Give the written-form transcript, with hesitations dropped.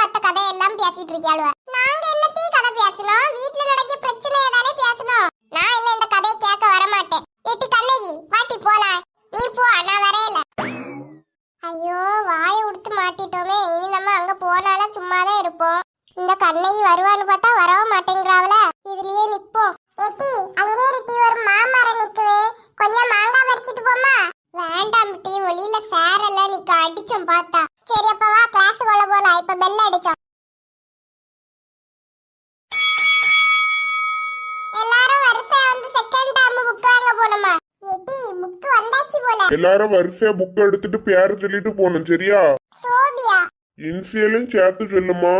பார்த்த கதையெல்லாம் பேசிட்டு இருக்கியாளுவ. நாங்க என்னத்தே கதை பேசணும்? வீட்ல நடக்க பிரச்சனையை தானே பேசணும். நான் இல்ல இந்த கதையை கேட்க வர மாட்டேன். எட்டி கண்ணகி வாட்டி போலாம். நீ போ, நான் வரையில. ஐயோ வாயை உடுத்து மாட்டிட்டோமே. இனி நம்ம அங்க போனாலும் சும்மாதான் இருப்போம். இந்த கண்ணகி வருவான்னு பார்த்தா வரவும் மாட்டேங்கிறாவல. இதுலயே நிப்போம். எட்டி அங்கே இருட்டி ஒரு மாமரம் நிக்குவே, கொஞ்சம் மாங்காய் பறிச்சிட்டு போமா. வேண்டாம் டீ, வெளியில சேரெல்லாம் நிக்க அடிச்சோம் பார்த்தா. சரி அப்ப வா கிளாஸுக்குள்ள போலாம். இப்ப பெல் அடிச்சோம். எல்லாரும் வரிசையா வந்து செகண்ட் டேர்ம் புக் வாங்க போணுமா? எட்டி புக் வந்தாச்சு போல. எல்லாரும் வரிசையா புக் எடுத்துட்டு பேரை சொல்லிட்டு போகணும், சரியா? சோபியா. இன்சியலும் சேர்த்து சொல்லுமா.